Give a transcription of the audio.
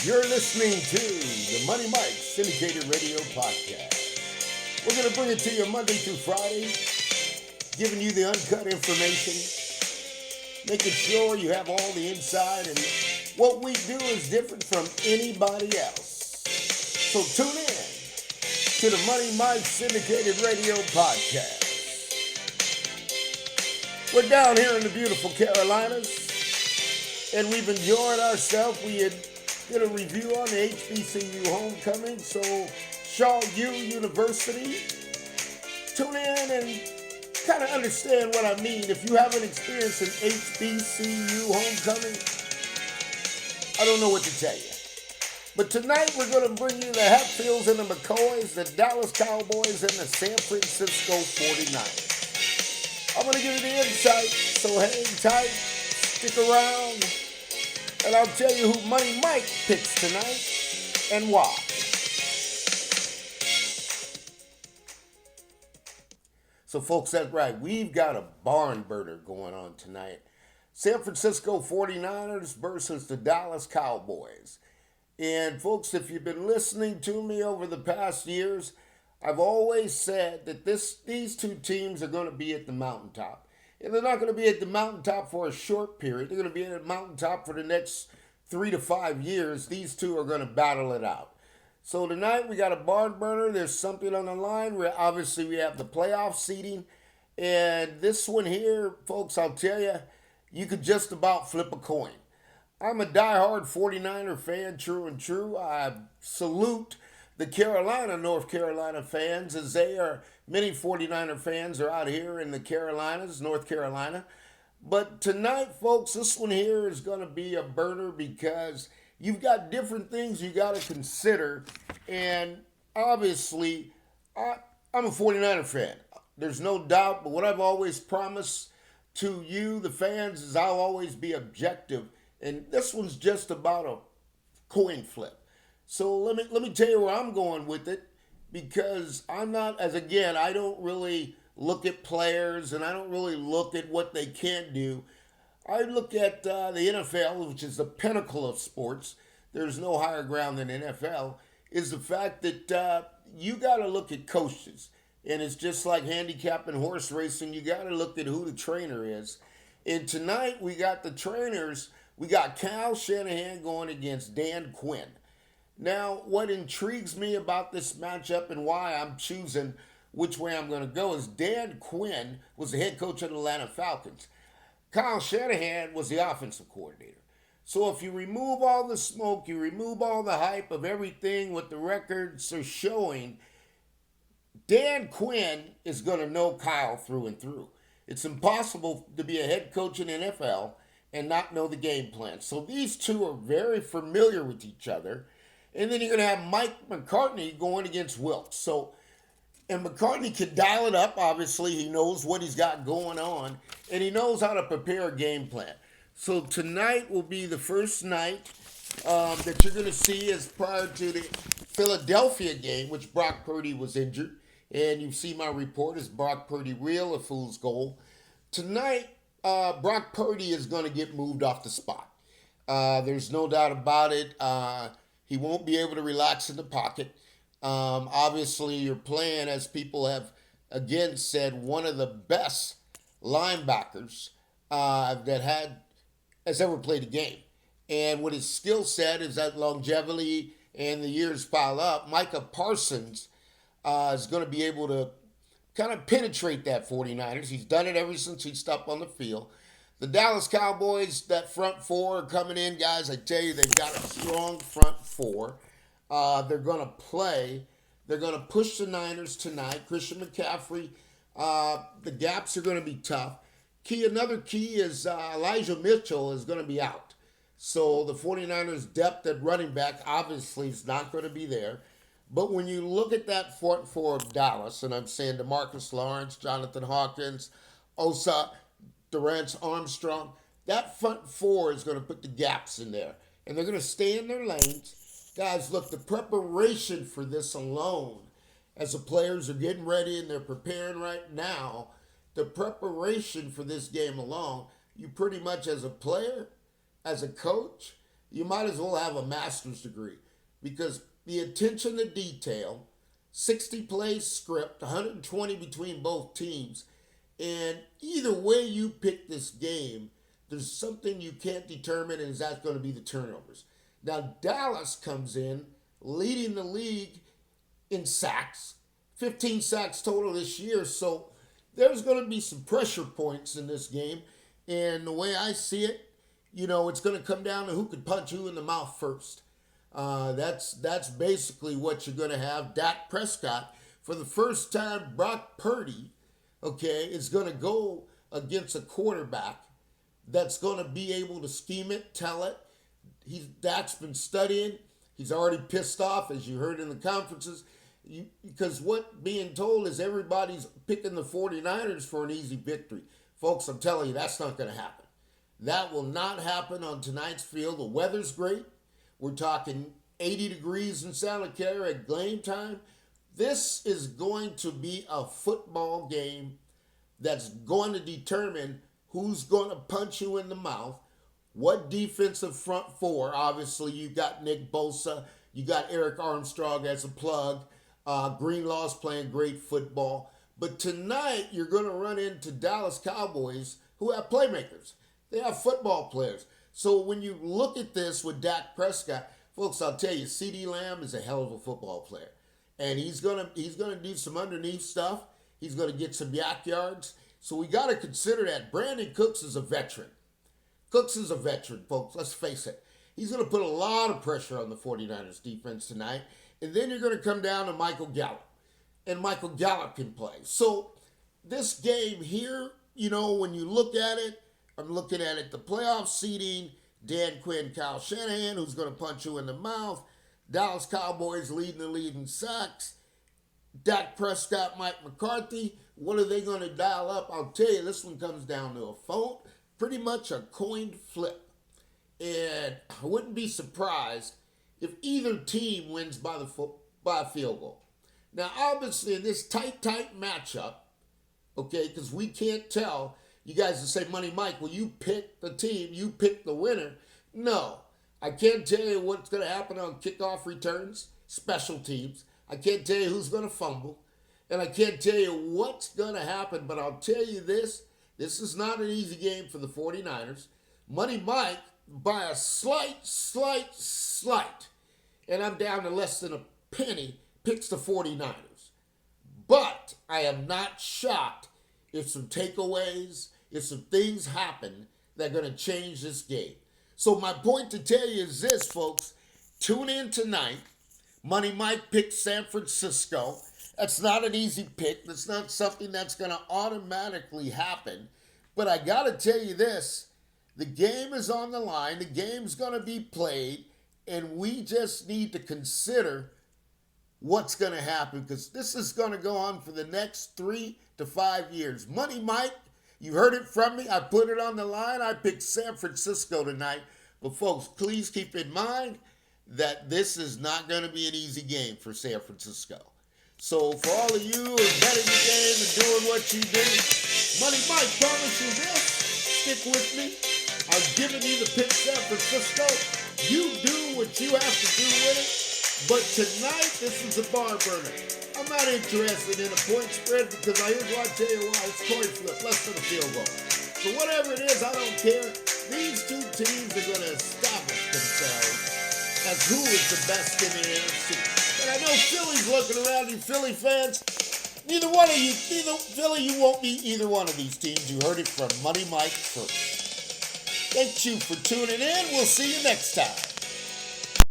You're listening to the Money Mike Syndicated Radio Podcast. We're going to bring it to you Monday through Friday, giving you the uncut information, making sure you have all the inside, and what we do is different from anybody else. So tune in to the Money Mike Syndicated Radio Podcast. We're down here in the beautiful Carolinas, and we've enjoyed ourselves. We did a review on the HBCU homecoming, so Shaw U University. Tune in and kind of understand what I mean. If you haven't experienced an HBCU homecoming, I don't know what to tell you. But tonight we're going to bring you the Hatfields and the McCoys, the Dallas Cowboys, and the San Francisco 49ers. I'm going to give you the insight, so hang tight, stick around, and I'll tell you who Money Mike picks tonight and why. So folks, that's right. We've got a barn burner going on tonight. San Francisco 49ers versus the Dallas Cowboys. And folks, if you've been listening to me over the past years, I've always said that these two teams are going to be at the mountaintop. And they're not going to be at the mountaintop for a short period. They're going to be at the mountaintop for the next 3 to 5 years. These two are going to battle it out. So tonight we got a barn burner. There's something on the line. Obviously we have the playoff seeding. And this one here, folks, I'll tell you, you could just about flip a coin. I'm a diehard 49er fan, true and true. I salute the North Carolina fans, as many 49er fans are out here in the Carolinas, North Carolina. But tonight, folks, this one here is going to be a burner because you've got different things you got to consider. And obviously, I'm a 49er fan. There's no doubt, but what I've always promised to you, the fans, is I'll always be objective. And this one's just about a coin flip. So let me tell you where I'm going with it, because I'm not, I don't really look at players and I don't really look at what they can't do. I look at the NFL, which is the pinnacle of sports. There's no higher ground than NFL, is the fact that you got to look at coaches. And it's just like handicapping horse racing. You got to look at who the trainer is. And tonight we got the trainers. We got Kyle Shanahan going against Dan Quinn. Now, what intrigues me about this matchup and why I'm choosing which way I'm going to go is Dan Quinn was the head coach of the Atlanta Falcons. Kyle Shanahan was the offensive coordinator. So if you remove all the smoke, you remove all the hype of everything what the records are showing, Dan Quinn is going to know Kyle through and through. It's impossible to be a head coach in the NFL and not know the game plan. So these two are very familiar with each other. And then you're going to have Mike McCartney going against Wilkes. And McCartney can dial it up. Obviously, he knows what he's got going on, and he knows how to prepare a game plan. So tonight will be the first night that you're going to see as prior to the Philadelphia game, which Brock Purdy was injured. And you see my report, is Brock Purdy real, a fool's goal? Tonight, Brock Purdy is going to get moved off the spot. There's no doubt about it. He won't be able to relax in the pocket. Obviously, you're playing, as people have again said, one of the best linebackers that has ever played a game. And what his skill set is that longevity and the years pile up. Micah Parsons is going to be able to kind of penetrate that 49ers. He's done it ever since he stepped on the field. The Dallas Cowboys, that front four are coming in, guys. I tell you, they've got a strong front four. They're going to play. They're going to push the Niners tonight. Christian McCaffrey, the gaps are going to be tough. Another key is Elijah Mitchell is going to be out. So the 49ers' depth at running back obviously is not going to be there. But when you look at that front four of Dallas, and I'm saying DeMarcus Lawrence, Jonathan Hawkins, Osa, Durant Armstrong, that front four is going to put the gaps in there. And they're going to stay in their lanes. Guys, look, the preparation for this alone, as the players are getting ready and they're preparing right now, the preparation for this game alone, you pretty much as a player, as a coach, you might as well have a master's degree because the attention to detail, 60 plays script, 120 between both teams, and either way you pick this game, there's something you can't determine, and that's going to be the turnovers. Now, Dallas comes in leading the league in sacks, 15 sacks total this year, so there's going to be some pressure points in this game, and the way I see it, it's going to come down to who could punch who in the mouth first. That's basically what you're going to have. Dak Prescott, for the first time, Brock Purdy, is going to go against a quarterback that's going to be able to scheme it, tell it. Dak's been studying. He's already pissed off, as you heard in the conferences, because what being told is everybody's picking the 49ers for an easy victory. Folks, I'm telling you, that's not going to happen. That will not happen on tonight's field. The weather's great. We're talking 80 degrees in Santa Clara at game time. This is going to be a football game that's going to determine who's going to punch you in the mouth, what defensive front four. Obviously, you got Nick Bosa. You got Eric Armstrong as a plug. Greenlaw's playing great football. But tonight, you're going to run into Dallas Cowboys who have playmakers. They have football players. So when you look at this with Dak Prescott, folks, I'll tell you, CeeDee Lamb is a hell of a football player. And he's gonna do some underneath stuff. He's going to get some yak yards. So we got to consider that. Brandon Cooks is a veteran. Cooks is a veteran, folks. Let's face it. He's going to put a lot of pressure on the 49ers defense tonight. And then you're going to come down to Michael Gallup. And Michael Gallup can play. So this game here, when you look at it, I'm looking at it, the playoff seeding, Dan Quinn, Kyle Shanahan, who's going to punch you in the mouth. Dallas Cowboys leading the lead in sacks. Dak Prescott, Mike McCarthy. What are they going to dial up? I'll tell you, this one comes down to a phone, pretty much a coin flip. And I wouldn't be surprised if either team wins by a field goal. Now, obviously, in this tight matchup, because we can't tell, you guys will say, Money Mike, well, you pick the team, you pick the winner. No, I can't tell you what's going to happen on kickoff returns, special teams. I can't tell you who's going to fumble. And I can't tell you what's going to happen, but I'll tell you this is not an easy game for the 49ers. Money Mike, by a slight, and I'm down to less than a penny, picks the 49ers. But I am not shocked if some takeaways, if some things happen that are going to change this game. So my point to tell you is this, folks. Tune in tonight. Money Mike picks San Francisco. That's not an easy pick. That's not something that's going to automatically happen. But I got to tell you this. The game is on the line. The game's going to be played. And we just need to consider what's going to happen, because this is going to go on for the next 3 to 5 years. Money Mike, you heard it from me. I put it on the line. I picked San Francisco tonight. But folks, please keep in mind that this is not going to be an easy game for San Francisco. So for all of you who are betting the game and doing what you do, Money Mike promise you this. Stick with me. I've given you the pick, San Francisco. You do what you have to do with it. But tonight, this is a bar burner. I'm not interested in a point spread because here's what I tell you why. It's coin flip, less than a field goal. So whatever it is, I don't care. These two teams are going to establish themselves as who is the best in the NFC. And I know Philly's looking around, you Philly fans. Neither Philly, you won't beat either one of these teams. You heard it from Money Mike first. Thank you for tuning in. We'll see you next time.